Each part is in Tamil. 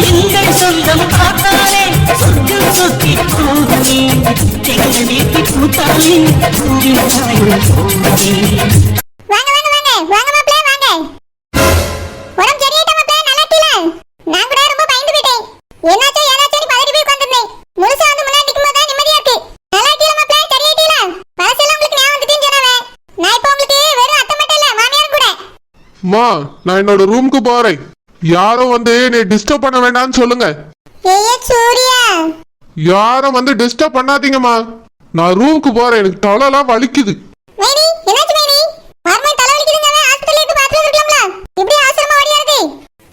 எங்கள் சொந்தம் பார்த்தாலே சொர்க்கம் சொத்தி போகுமே எங்கள் வீட்டு பூத்தாலே பூவின் சாயம் போகுமே. வாங்க வாங்க வாங்க வாங்க மாப்ள வாங்க. உடம்பு சரியாயிட்டா மாப்ள? நல்லா இருக்கீல? நான் கூட ரொம்ப பயந்து போயிட்டேன். என்னாச்சோ ஏதாச்சோன்னு பதறி போய் உட்கார்ந்திருந்தேன். முழுசா வந்து முன்னாடி நிக்கும்போது தான் நிம்மதியா இருக்கு. நல்லா இருக்கீல மாப்ள? சரியாயிட்டீல? பழசெல்லாம் உங்களுக்கு ஞாபகம் வந்துட்டுன்னு சொன்னாவே. நான் இப்போ உங்களுக்கு வெறும் அத்தை மட்டும் இல்ல மாமியாரும் கூட. மா, நான் என்னோட ரூமுக்கு போறேன். யாரும் வந்து என்னை டிஸ்டர்ப் பண்ண வேண்டாம்னு சொல்லுங்க. ஏய் சூர்யா, யாரும் வந்து டிஸ்டர்ப் பண்ணாதீங்கம்மா. நான் ரூமுக்கு போறேன். எனக்கு தலைலாம் வலிக்குது. மைனி என்னாச்சு மைனி? மார்மல் தலை வலிக்குதுங்கவே ஹாஸ்பிடலுக்கு பாத்து வரலாம்ல. இப்படி அவசரமா ஓடியாருது.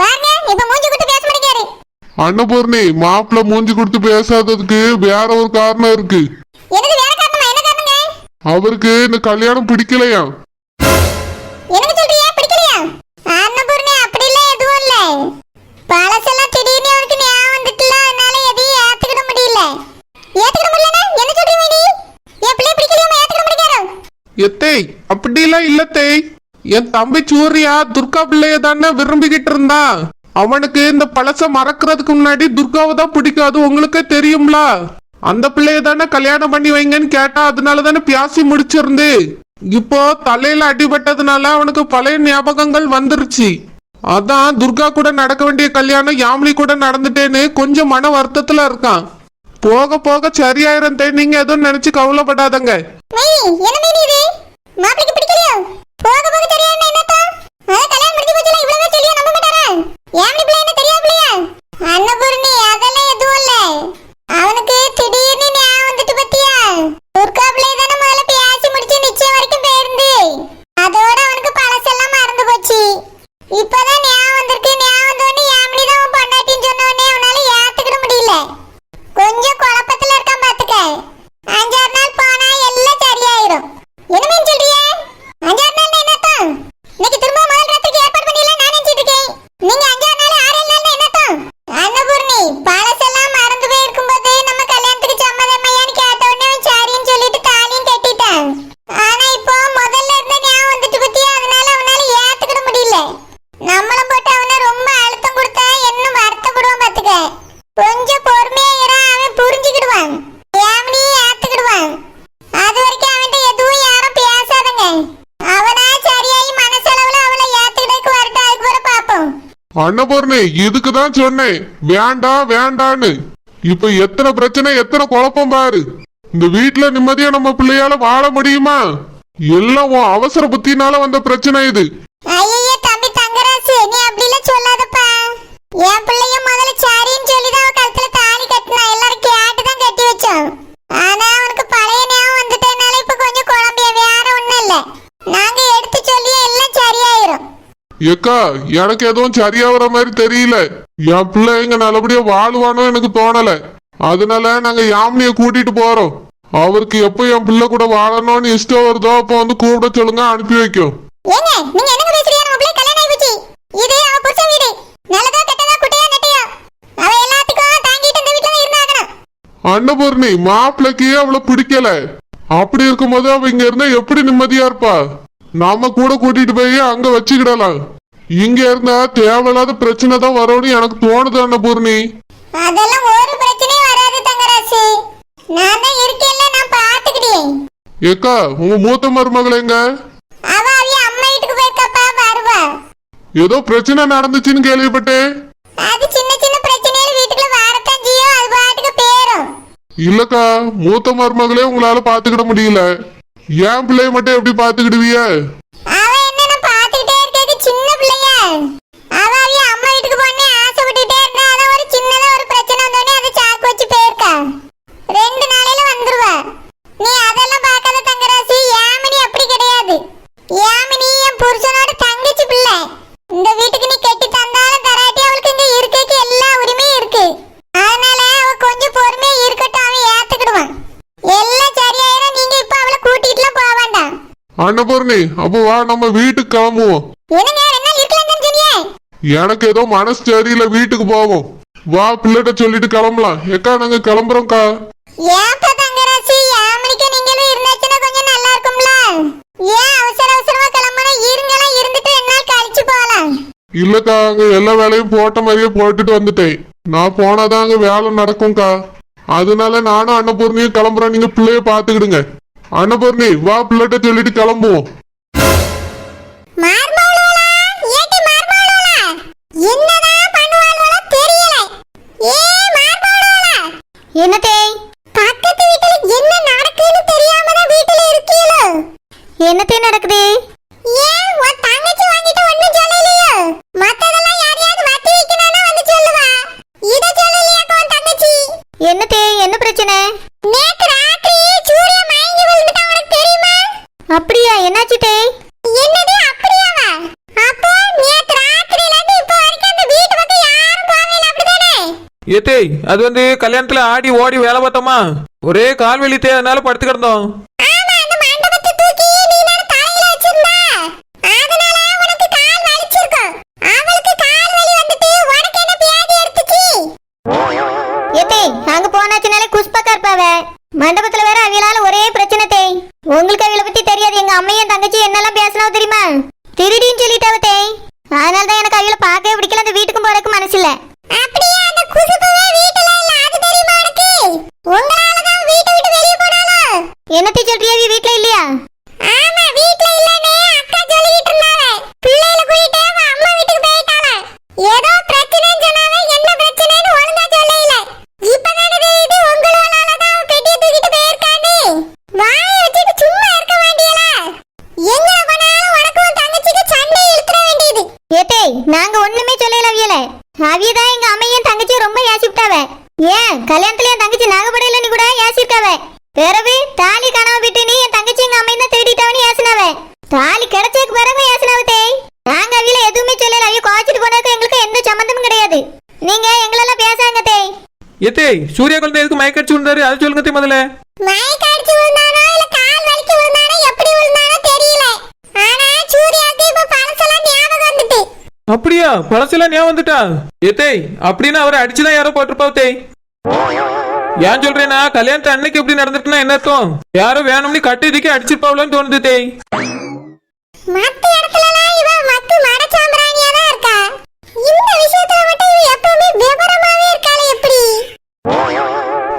பாருங்க இப்ப மூஞ்சி குத்து பேச மாட்டேங்கிறாரு. அன்னபூர்ணி, மாப்பிள்ள மூஞ்சி கொடுத்து பேசாததுக்கு வேற ஒரு காரணம் இருக்கு. எனக்கு வேற காரணமா? என்ன காரணங்க? அவருக்கு இந்த கல்யாணம் பிடிக்கலையா. எனக்கு சொல்றியா பிடிக்கலையா? அன்னபூர்ணி அப்படி இல்ல எதுவும் இல்ல. பழசெல்லாம் திடீர்னு அவருக்கு ஞாபகம் வந்துட்டுல, அதனால எதையும் ஏத்துக்கிட முடியல. ஏத்துக்கிட முடியலனா என்ன சொல்றீ மைனி? என் பிள்ளை பிடிக்கலையா ஏத்துக்கிட முடியாரோ? எத்தே அப்படிலாம் இல்லத்தே. என் தம்பி சூர்யா துர்கா பிள்ளைய தானே விரும்பிக்கிட்டு இருந்தான். அவனுக்கு இந்த பழச மறக்கிறதுக்கு முன்னாடி துர்காவை தான் பிடிக்காது, உங்களுக்கே தெரியும்ல. அந்த பிள்ளைய தானே கல்யாணம் பண்ணி வைங்கன்னு கேட்டா, அதனால தானே பியாசி முடிச்சிருந்து. இப்போ தலையில அடிபட்டதுனால அவனுக்கு பழைய ஞாபகங்கள் வந்துருச்சு. அதான் துர்கா கூட நடக்க வேண்டிய கல்யாணம் யாமினி கூட நடந்துட்டேன்னு கொஞ்சம் மன வருத்தத்துல இருக்கான். போக போக சரியாயிரம். நீங்க எதுவும் நினைச்சு கவலைப்படாதங்க. மைனி என்ன மைனி இது? மாப்பிளைக்கு பிடிக்கலையா? போக போக தெரியாதுன்னா என்னத்தா? அத கல்யாணம் முடிஞ்சு போச்சுல, இவ்வளவு சொல்லியா நம்ப மாட்டாரா? யாமினி பிள்ளை என்ன தெரியாமலையா? அன்னபூர்ணி அதெல்லாம் எதுவும் இல்ல. அவனுக்கு திடீர்னு ஞாபகம் வந்துட்டு பத்தியா? துர்கா பிள்ளை தானே முதல்ல பேசி முடிச்சு நிச்சயம் வரைக்கும் போயிருந்து. அதோட அவனுக்கு பழசெல்லாம் மறந்து போச்சு. இப்பதான் ஞாபகம் வந்திருக்கு. ஞாபகம் வந்தோடனே யாமினி தான் உன் பொண்டாட்டின்னு சொன்ன உடனே அவனால ஏத்துக்கிட முடியல. கொஞ்சம் குழப்பத்துல இருக்கான் பாத்துக்க. 5-6 நாள் போனா எல்லாம் சரியாயிரும். என்ன மீன் சொல்றியே? 5-6 நாள் என்னத்தான்? இன்னைக்கு திரும்ப முதல் ராத்திரிக்கு ஏற்பாடு பண்ணிடலாம் நான் நினைச்சிட்டு இருக்கேன். நீங்க 5-6 நாள் 6-7 நாள் என்னத்தான்? அன்னபூர்ணி பழசெல்லாம் மறந்து போயிருக்கும் போது நம்ம கல்யாணத்துக்கு சம்மதமையான்னு கேட்ட உடனே அவன் சரின்னு சொல்லிட்டு தாலியும் கட்டிட்டான். ஆனா இப்போ முதல்ல இருந்த ஞாபகம் வந்துட்டு பத்தியா, அதனால அவனால ஏத்துக்கிட முடியல. நம்மளும் போட்டு அவனை ரொம்ப அழுத்தம் கொடுத்தா இன்னும் வருத்தப்படுவான் பாத்துக்க. கொஞ்சம் பொறுமையா இரு, அவன் புரிஞ்சுக்கிடுவான். யாமினி ஏத்துக்கிடுவான். அது வரைக்கும் அவன்கிட்ட எதுவும் யாரும் பேசாதங்க. அவனா சரியாயி மனசளவுல அவளை ஏத்துக்கிட்டதுக்கு வரட்டும், அதுக்கு வர பாப்போம். அன்னபூர்ணி, இதுக்குதான் சொன்னேன் வேண்டாம் வேண்டான்னு. இப்ப எத்தனை பிரச்சனை, எத்தனை குழப்பம் பாரு. இந்த வீட்டுல நிம்மதியா நம்ம பிள்ளையால வாழ முடியுமா? எல்லாம் உன் அவசர புத்தினால வந்த பிரச்சனை இது. ஐயே தம்பி தங்கராசு, நீ அப்படிலாம் சொல்லாதப்பா. என் பிள்ளையும் முதல்ல சரின்னு சொல்லிதான் அவ கழுத்துல தாலி கட்டினா. எல்லாரும் கேட்டுதான் கட்டி வச்சோம். ஆனா அவனுக்கு பழைய ஞாபகம் வந்துட்டனால இப்ப கொஞ்சம் குழம்பிய, வேற ஒண்ணும் இல்ல. நாங்க எடுத்து சொல்லியே எல்லாம் சரியாயிரும். ஏக்கா, எனக்கு எதுவும் சரியாகிற மாதிரி தெரியல. என் பிள்ளை எங்க நல்லபடியா வாழுவானோ எனக்கு தோணல. அதனால நாங்க யாமினிய கூட்டிட்டு போறோம். அவருக்கு எப்ப என் பிள்ளை கூட வாழணும்னு இஷ்டம் வருதோ அப்ப வந்து கூப்பிட சொல்லுங்க, அனுப்பி வைக்கும். ஏங்க நீங்க என்னங்க பேசுறீங்க? நம்ம பிள்ளை கல்யாணம் ஆகி போச்சு. இது அவ புருஷன் வீடு. நல்லதா கெட்டதா குட்டையா நெட்டையா அவ எல்லாத்துக்கும் தாங்கிட்டு இந்த வீட்டுல இருந்தாகணும். அன்னபூர்ணி, மாப்பிள்ளைக்கு அவளை பிடிக்கல. அப்படி இருக்கும்போது அவ இங்க இருந்தா எப்படி நிம்மதியா இருப்பா? நாம கூட கூட்டிட்டு போய் அங்க வச்சுக்கிடலாம். இங்க இருந்தா தேவையில்லாத பிரச்சனை தான் வரும்னு எனக்கு தோணுது அன்னபூர்ணி. அதெல்லாம் ஒரு பிரச்சனையும் வராது தங்கராசு. நான் தான் இருக்கேன்ல, நான் பாத்துக்கிட்டேன். ஏக்கா, உங்க மூத்த மருமகள் எங்க? அவ அவிய அம்மா வீட்டுக்கு போயிருக்கப்பா, வருவா. ஏதோ பிரச்சனை நடந்துச்சுன்னு கேள்விப்பட்டேன். அது சின்ன சின்ன பிரச்சனையில வீட்டுக்குள்ள வரத்தான் செய்யும், அது பாட்டுக்கு பேரும். இல்லக்கா, மூத்த மருமகளே உங்களால பாத்துக்கிட முடியல. என் பிள்ளைய மட்டும் எப்படி பாத்துக்கிடுவிய? அவ என்ன நான் பாத்துக்கிட்டே இருக்கேக்கு சின்ன பிள்ளையா? அவ அவிய அம்மா வீட்டுக்கு போனே ஆசைப்பட்டுட்டே இருந்தா, அத ஒரு சின்னதா ஒரு பிரச்சனை வந்தோடனே அதை சாக்கு வச்சு போயிருக்கா. 2 நாளையில வந்துருவா. நீ அதெல்லாம் பார்க்காத தங்கராசி. யாமினி அப்படி கிடையாது. யாமினி என் புருஷனோட தங்கச்சி பிள்ளை. இந்த வீட்டுக்கு நீ கட்டி தந்தாலும் தராட்டி அவளுக்கு இங்க இருக்கேக்கு எல்லா உரிமையும் இருக்கு. அதனால அவ கொஞ்சம் பொறுமையா இருக்கட்டும், அவன் ஏத்துக்கிடுவான். எல்லாம் சரியாயிரும். நீங்க இப்ப அவளை கூட்டிட்டுலாம் போக வேண்டாம். அன்னபூர்ணி, அப்போ வா நம்ம வீட்டுக்கு கிளம்புவோம். என்னங்க 2 நாள் இருக்கலாம்னு சொன்னீங்க? எனக்கு ஏதோ மனசு சரியில்லை, வீட்டுக்கு போவோம். வா, பிள்ளைகிட்ட சொல்லிட்டு கிளம்பலாம். ஏக்கா, நாங்க கிளம்புறோம்க்கா. ஏப்பா தங்கராசி, யாமினிக்கு நீங்களும் இருந்தாச்சுன்னா கொஞ்சம் நல்லா இருக்கும்ல. ஏன் அவசர அவசரமா கிளம்பணும்? இருங்கலாம், இருந்துட்டு 2 நாள் கழிச்சு போகலாம். இல்லக்கா, அங்க எல்லா வேலையும் போட்ட மாதிரியே போட்டுட்டு வந்துட்டேன். நான் போனாதான் அங்க வேலை நடக்கும்க்கா. அதனால நானும் அன்னபூர்ணியும் கிளம்புறேன். நீங்க பிள்ளைய பாத்துக்கிடுங்க. அன்னபூர்ணி வா, பிள்ளைகிட்ட சொல்லிட்டு கிளம்புவோம். மார்மோளோலா, ஏட்டி மார்மோளோலா, என்னதான் பண்ணுவாளோலா தெரியல. ஏ மார்மோளோலா, என்ன தேய்? பக்கத்து வீட்டுல என்ன நடக்குன்னு தெரியாம தான் வீட்டுல இருக்கீங்களோ? என்னத்தே நடக்குது? ஏன் உன் தங்கச்சி வாங்கிட்டு ஒண்ணும் சொல்லலையோ? மத்ததெல்லாம் யாரையாவது வத்தி வைக்கணும்னா வந்து சொல்லுவா. இத சொல்லலையா உன் தங்கச்சி? என்னத்தே, என்ன பிரச்சனை? நேத்து ராத்திரி சூரிய மயங்கி விழுந்துட்டா, உனக்கு தெரியுமா? அப்படியா, என்னாச்சு தேய்? என்னது அப்படியாவா? அப்போ நேத்து ராத்திரில இருந்து இப்போ வரைக்கும் அந்த வீட்டு பக்கம் யாரும் போகல, அப்படிதானே? ஏத்தே, அது வந்து கல்யாணத்துல ஆடி ஓடி வேலை பார்த்தோமா, ஒரே கால் வலித்தே, அதனால படுத்து கிடந்தோம். ஆமா, அந்த மண்டபத்தை தூக்கி நீ நான் தலையில வச்சிருந்தா, அதனால உனக்கு கால் வலிச்சிருக்கும். அவளுக்கு கால் வலி வந்துட்டு உனக்கு என்ன வியாதி எடுத்துச்சு? ஏத்தே, அங்க போனாச்சுனாலே குஸ்பக்கா இருப்பாவ. மண்டபத்துல வேற அவியலால ஒரே பிரச்சனை தேய். உங்களுக்கு அவியல பத்தி தெரியாது. எங்க அம்மையும் தங்கச்சி என்னெல்லாம் பேசினாவ தெரியுமா? திருடின்னு சொல்லிட்டாவ தேய். அதனால தான் எனக்கு அவியல பார்க்கவே பிடிக்கல. அந்த வீட்டுக்கும் போறதுக்கு மனசு இல்ல. அப்படியே அந்த குசுபவே வீட்டுல இல்ல, அது தெரியுமா உனக்கு? உங்களால தான் வீட்டை விட்டு வெளிய போனாளோ? என்னத்தை சொல்றியா? வீட்ல இல்லையா? ஆமா, வீட்ல இல்லனே அக்கா சொல்லிட்டு இருந்தாவ. பிள்ளைகளை கூட்டிட்டு அவ அம்மா வீட்டுக்கு போயிட்டாள. ஏதோ பிரச்சனைன்னு சொன்னாவ. என்ன பிரச்சனைன்னு ஒழுங்கா சொல்லல. இப்பதானே தெரியுது உங்களால தான் அவ பெட்டியை தூக்கிட்டு போயிருக்கான்னு. வாயை வச்சுட்டு சும்மா இருக்க வேண்டியல. எங்க போனாலும் உனக்கு உன் தங்கச்சிக்கு சண்டை இழுத்துற வேண்டியது. ஏத்தே, நாங்க ஒண்ணுமே சொல்லல அவியல. அவியதான் எங்க அம்மையும் தங்கச்சியும் ரொம்ப யாசிட்டாவ. ஏன் கல்யாணத்துல என் தங்கச்சி நாகப்படையில நீ கூட யாசிருக்காவ. பிறகு தாலி காணாம விட்டு நீ என் தங்கச்சி எங்க அம்மையும் தான் தேடிட்டாவன்னு யாசினாவ. தாலி கிடைச்சதுக்கு பிறகு யாசினாவ தேய். நாங்க அவியல எதுவுமே சொல்லல. அவிய கோச்சிட்டு போனதுக்கு எங்களுக்கு எந்த சம்பந்தமும் கிடையாது. நீங்க எங்களெல்லாம் பேசாங்க தேய். ஏத்தே, சூர்யா குழந்தை எதுக்கு மயக்கடிச்சு விழுந்தாரு, அது சொல்லுங்க தே முதல்ல. மயக்கடிச்சு விழுந்தானோ இல்ல கால் வலிக்கு விழுந்தானோ எப்படி விழுந்தானோ தெரியல. ஆனா சூர்யாக்கு இப்ப பழசெல்லாம் ஞாபகம் வந்துட்டு. அப்படியா, பழசெல்லாம் ஞாபகம் வந்துட்டா? ஏத்தே, அப்படின்னு அவரை அடிச்சுதான் யாரோ போட்டிருப்பாவ தேய். ஏன் சொல்றேன்னா, கல்யாணத்தை அன்னைக்கு எப்படி நடந்துட்டுனா என்ன அர்த்தம்? யாரோ வேணும்னு கட்டி இதுக்கே அடிச்சிருப்பாவலன்னு தோணுது தேய். மத்த இடத்துலலாம் இவ மத்து மடச்சாம்பிராணியா தான் இருக்கா. இந்த விஷயத்துல மட்டும் இவ எப்பவுமே விவரமாவே இருக்காளே எப்படி?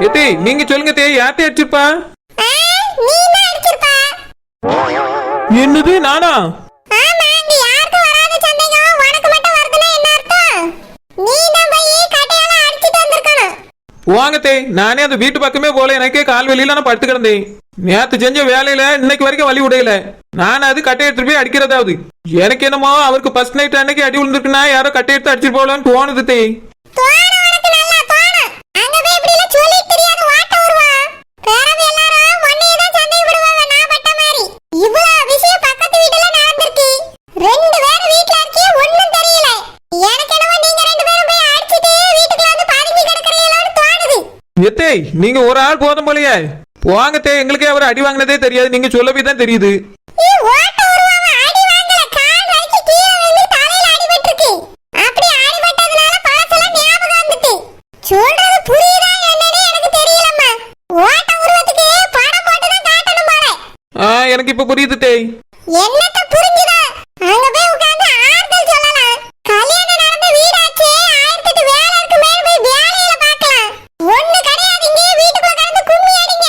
ஏத்தே, நீங்க சொல்லுங்க தேய், யார்கிட்ட அடிச்சிருப்பா? நீ தான் அடிச்சிருப்பா. என்னது, நானா? ஆமா, இங்க யாருக்கு வராத சந்தேகம் உனக்கு மட்டும் வருதுன்னா என்ன அர்த்தம்? நீ தான் போய் கட்டையால அடிச்சிட்டு வந்திருக்கணும். வாங்க தேய், நானே அந்த வீட்டு பக்கமே போல, எனக்கே கால் வலியில நான் படுத்து கிடந்தேன். நேத்து செஞ்ச வேலையில இன்னைக்கு வரைக்கும் வலி உடையல. நான் அது கட்டை எடுத்துட்டு போய் அடிக்கிறதாவது. எனக்கு என்னமோ அவருக்கு ஃபர்ஸ்ட் நைட் அன்னைக்கு அடி விழுந்துருக்குன்னா யாரோ கட்டை எடுத்து அடிச்சிட்டு போகலான்னு தோணுது தேய். தோணு, உனக்கு நல்லா தோணு. அங்க போய் இப்படி எல்லாம் சொல்லி தெரியாத வாட்ட வருவா. பிறகு எல்லாரும் உன்னையே தான் சந்தேகப்படுவாங்க, நான் பட்ட மாதிரி. இவ்வளவு விஷயம் பக்கத்து வீட்டுல நடந்திருக்கு. ரெண்டு பேரும் வீட்டுல இருக்கே, ஒண்ணும் தெரியல. எனக்கு என்னமோ நீங்க ரெண்டு பேரும் போய் அடிச்சிட்டு வீட்டுக்குள்ள வந்து பதுங்கி கிடக்குறீங்களோன்னு தோணுது. ஏத்தே, நீங்க ஒரு ஆள் போதும் போலயே. வாங்க தேய், எங்களுக்கே அவர் அடி வாங்கினதே தெரியாது, நீங்க சொல்லவே தான் தெரியுது. வாட்ட வருவாங்க, அடி வாங்கல, கால் வலிக்கு கீழே விழுந்து தலையில அடிபட்டிருக்கு. அப்படி அடிபட்டதுனால பழசெல்லாம் ஞாபகம் வந்துட்டு. சொல்றது புரியுதா என்னன்னு எனக்கு தெரியலம்மா. வாட்ட உருவத்துக்கு படம் போட்டு தான் காட்டணும் போல. எனக்கு இப்ப புரியுது தேய். என்னத்த புரிஞ்சுதா? அங்க போய் உட்கார்ந்து ஆறுதல் சொல்லலாம். கல்யாணம் நடந்த வீடாச்சே, 1008 வேலை இருக்கு, மேல போய் வேலையில பார்க்கலாம். ஒண்ணு கிடையாது, இங்கே வீட்டுக்குள்ள கடந்து கும்மி அடிங்க.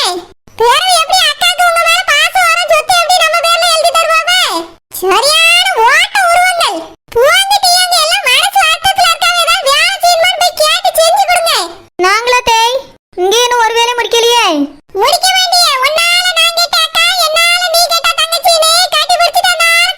பிறகு எப்படி அக்காக்கு உங்க மேல பாசம் வரும், சொத்து எப்படி நம்ம பேர்ல எழுதி தருவாங்க? சரியான ஓட்ட உருவங்கள். புவாங்கிட்டியாங்க எல்லாம் மனசு ஆட்டத்துல இருக்காங்க. ஏதாவது வேலை செய்யணும்னு போய் கேட்டு செஞ்சு கொடுங்க. நாங்களா தேய்? இங்கே இன்னும் ஒரு வேலை முடிக்கலையே. முடிக்க வேண்டிய உன்னால நான் கேட்ட அக்கா, என்னால நீ கேட்ட தங்கச்சினே கட்டி பிடிச்சிட்டு நான்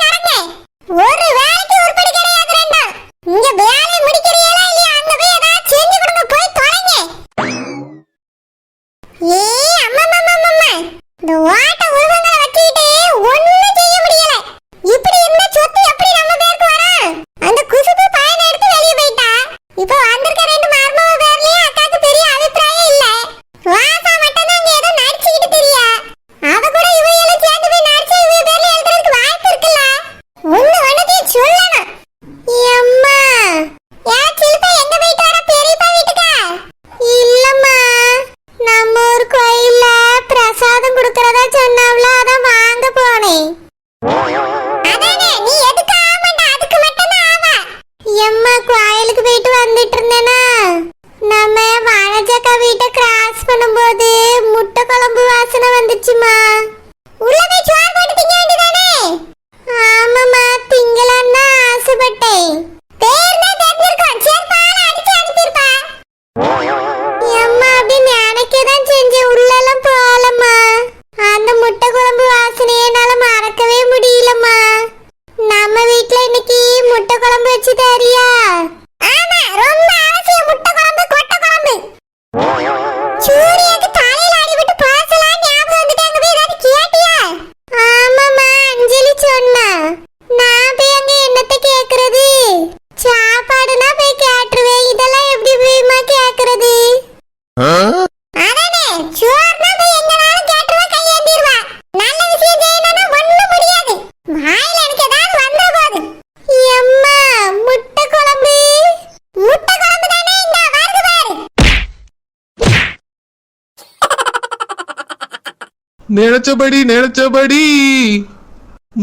நினைச்சபடி நினைச்சபடி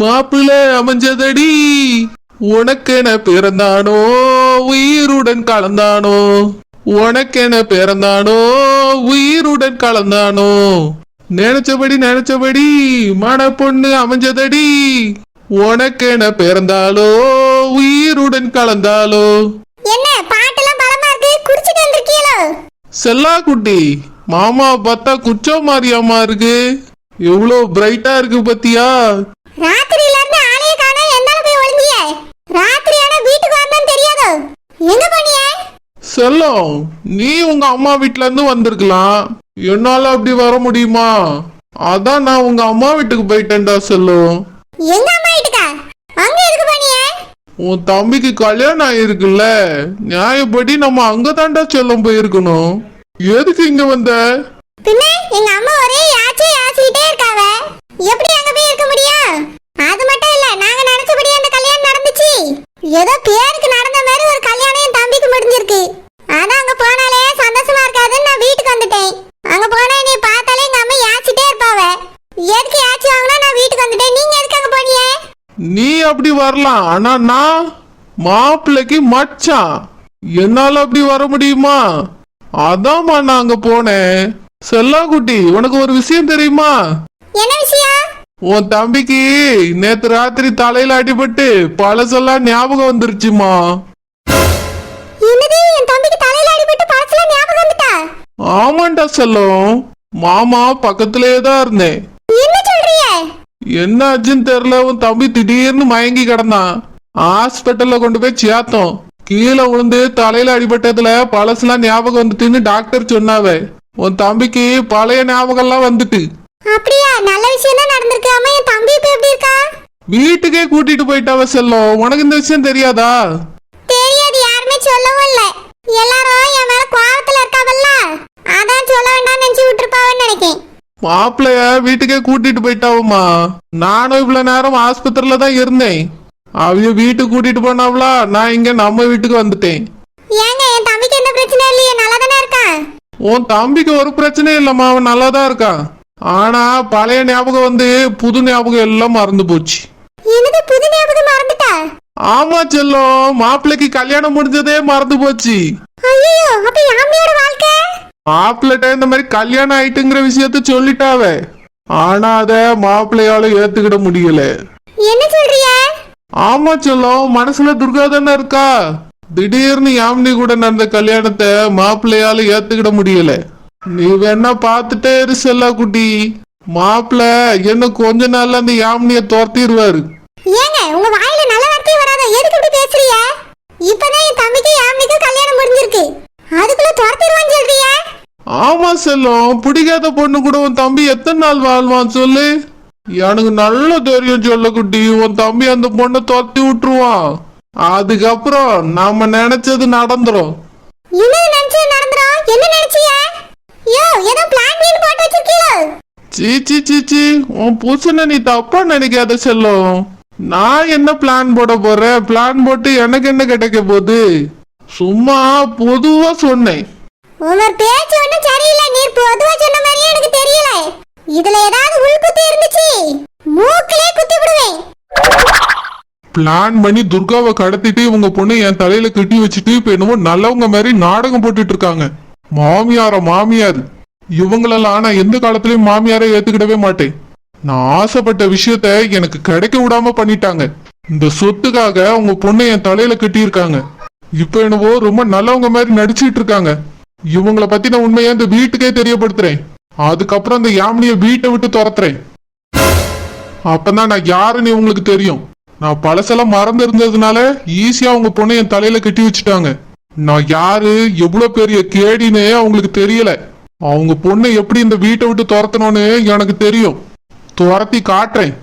மாப்பிள்ள அமைஞ்சதடி, உனக்கென பிறந்தானோ உயிருடன் கலந்தானோ, உனக்கென பிறந்தானோ உயிருடன் கலந்தானோ, நினைச்சபடி நினைச்சபடி மன பொண்ணு அமைஞ்சதடி, உனக்கென பிறந்தாலோ உயிருடன் கலந்தாலோ. என்ன பாட்டெல்லாம் பலமா இருக்கு, குடிச்சிட்டு வந்திருக்கீங்களோ? செல்லா குட்டி, மாமா பார்த்தா குச்சோ மாதிரியாமா இருக்கு, எவ்வளவு பிரைட்டா இருக்கு பத்தியா? ராத்திரியில இருந்து ஆளைய காணோம், எந்தால போய் ஒளிஞ்சிய? ராத்திரி ஆனா வீட்டுக்கு வரணும்னு தெரியாதோ? எங்க போனிய? செல்லம், நீ உங்க அம்மா வீட்ல இருந்து வந்திருக்கலாம், என்னால அப்படி வர முடியுமா? அதான் நான் உங்க அம்மா வீட்டுக்கு போயிட்டேன்டா செல்லம். எங்க அம்மா வீட்டுக்கா? அங்க எதுக்கு போனிய? உன் தம்பிக்கு கல்யாணம் ஆயிருக்குல்ல, நியாயப்படி நம்ம அங்கதான்டா செல்லம் போயிருக்கணும். எதுக்கு இங்க வந்த? பின்ன எங்க அம்மா ஒரே யாச்சிட்டே இருக்காவ, எப்படி அங்க போய் இருக்க முடியும்? அது மட்டும் இல்ல, நாங்க நினைச்சபடி அந்த கல்யாணம் நடந்துச்சு. ஏதோ பேருக்கு நடந்த மாதிரி ஒரு கல்யாணம் என் தம்பிக்கு முடிஞ்சிருக்கு. அதான் அங்க போனாலே சந்தோஷமா இருக்காதுன்னு நான் வீட்டுக்கு வந்துட்டேன். அங்க போனா நீ பார்த்தாலே எங்க அம்மா யாச்சிட்டே இருப்பாவ. எதுக்கு யாச்சி வாங்கினா நான் வீட்டுக்கு வந்துட்டேன். நீங்க எதுக்கு அங்க போனீங்க? நீ அப்படி வரலாம், ஆனா நான் மாப்பிள்ளைக்கு மச்சான், என்னால அப்படி வர முடியுமா? அதான்மா நான் அங்க போனேன். செல்லா குட்டி, உனக்கு ஒரு விஷயம் தெரியுமா? என்ன விஷயம்? உன் தம்பிக்கு நேத்து ராத்திரி தலையில அடிபட்டு பழசெல்லாம் ஞாபகம் வந்துருச்சுமா. என்னது, என் தம்பிக்கு தலையில அடிபட்டு பழசெல்லாம் ஞாபகம் வந்துட்டா? ஆமாண்டா செல்லம், மாமா பக்கத்திலேயே தான் இருந்தேன். என்ன சொல்றீங்க? என்ன ஆச்சுன்னு தெரியல, உன் தம்பி திடீர்னு மயங்கி கிடந்தான். ஹாஸ்பிட்டல்ல கொண்டு போய் சேர்த்தோம். கீழே விழுந்து தலையில அடிபட்டதுல பழசெல்லாம் ஞாபகம் வந்துட்டுன்னு டாக்டர் சொன்னாவே. உன் தம்பிக்கு பழைய ஞாபகம் எல்லாம் வந்துட்டு. அப்படியா? நல்ல விஷயம் தான் நடந்திருக்கு. அம்மா, என் தம்பி இப்ப எப்படி இருக்கா? வீட்டுக்கே கூட்டிட்டு போயிட்டாவ செல்லம். உனக்கு இந்த விஷயம் தெரியாதா? தெரியாது, யாருமே சொல்லவும் இல்ல. எல்லாரும் என் மேல கோவத்துல இருக்காவல்ல, அதான் சொல்ல வேண்டாம் நினைச்சு விட்டுருப்பாவன்னு நினைக்கேன். மாப்பிள்ளைய வீட்டுக்கே கூட்டிட்டு போயிட்டாவுமா. நானும் இவ்வளவு நேரம் ஆஸ்பத்திரியில தான் இருந்தேன். அவைய வீட்டுக்கு கூட்டிட்டு போனாவளா, நான் இங்க நம்ம வீட்டுக்கு வந்துட்டேன். ஏங்க, என் தம்பிக்கு எந்த பிரச்சனை இல்லையே, நல்லா தானே இருக்கான்? உன் தம்பிக்கு ஒரு பிரச்சனையும் இல்லம்மா, அவன் நல்லாதான் இருக்கான். ஆனா பழைய ஞாபகம் வந்து புது ஞாபகம் எல்லாம் மறந்து போச்சு. என்னது, புது ஞாபகம் மறந்துட்டா? ஆமா செல்லம், மாப்பிள்ளைக்கு கல்யாணம் முடிஞ்சதே மறந்து போச்சு. ஐயோ, அப்ப யாமியோட வாழ்க்கை? மாப்பிள்ளைட்ட இந்த மாதிரி கல்யாணம் ஆயிட்டுங்கிற விஷயத்த சொல்லிட்டாவே. ஆனா அத மாப்பிள்ளையால ஏத்துக்கிட முடியல. என்ன சொல்றிய? ஆமா செல்லம், மனசுல துர்கா தானே இருக்கா. திடீர்னு யாமினி கூட நடந்த கல்யாணத்தை மாப்பிள்ளையால ஏத்துக்கிட முடியல. நீ வேணா பாத்துட்டே இரு செல்லா குட்டி, மாப்பிள்ளை என்ன கொஞ்ச நாள்ல அந்த யாமினிய துரத்திடுவாரு. ஏங்க, உங்க வாயில நல்ல வார்த்தையே வராத, எதுக்கு இப்படி பேசுறீங்க? இப்பதான் என் தம்பிக்கு யாமினிக்கு கல்யாணம் முடிஞ்சிருக்கு, அதுக்குள்ள துரத்திடுவான்னு சொல்றீங்க? ஆமா செல்லம், பிடிக்காத பொண்ணு கூட உன் தம்பி எத்தனை நாள் வாழ்வான் சொல்லு? எனக்கு நல்ல தெரியும் சொல்ல குட்டி, உன் தம்பி அந்த பொண்ணை துரத்தி விட்டுருவான். அதுக்கப்புறம் நாம நினைச்சது நடந்துரும். என்ன நினைச்சது நடந்துரும்? என்ன நினைச்சீங்க? யோ, ஏதோ பிளான் பண்ணி போட்டு வச்சிருக்கீங்களோ? சீச்சி சீச்சி, உன் புருஷனை நீ தப்பா நினைக்காத செல்லம். நான் என்ன பிளான் போட போறேன்? பிளான் போட்டு எனக்கு என்ன கிடைக்க போகுது? சும்மா பொதுவா சொன்னேன். உங்க பேச்சு ஒண்ணும் சரியில்லை. நீர் பொதுவா சொன்ன மாதிரியே எனக்கு தெரியல. இதுல ஏதாவது உள்குத்து இருந்துச்சு, மூக்கிலே குத்தி விடுவேன். பிளான் பண்ணி துர்காவை கடத்திட்டு இவங்க பொண்ணு என் தலையில கட்டி வச்சுட்டு இப்ப என்னமோ நல்லவங்க மாதிரி நாடகம் போட்டுட்டு இருக்காங்க. மாமியார் இவங்களெல்லாம் நான் எந்த காலத்திலயும் மாமியாரை ஏத்துக்கிடவே மாட்டேன். நான் ஆசைப்பட்ட விஷயத்த எனக்கு கிடைக்க விடாம பண்ணிட்டாங்க. இந்த சொத்துக்காக உங்க பொண்ணை என் தலையில கட்டி இருக்காங்க. இப்ப என்னவோ ரொம்ப நல்லவங்க மாதிரி நடிச்சிட்டு இருக்காங்க. இவங்களை பத்தி நான் உண்மையா இந்த வீட்டுக்கே தெரியப்படுத்துறேன். அதுக்கப்புறம் இந்த யாமினிய வீட்டை விட்டு துரத்துறேன். அப்பதான் நான் யாருன்னு இவங்களுக்கு தெரியும். நான் பழசெல்லாம் மறந்து இருந்ததுனால ஈஸியா அவங்க பொண்ணை என் தலையில கட்டி வச்சுட்டாங்க. நான் யாரு, எவ்வளவு பெரிய கேடின்னு அவங்களுக்கு தெரியல. அவங்க பொண்ணை எப்படி இந்த வீட்டை விட்டு துரத்தணும்னு எனக்கு தெரியும். துரத்தி காட்டுறேன்.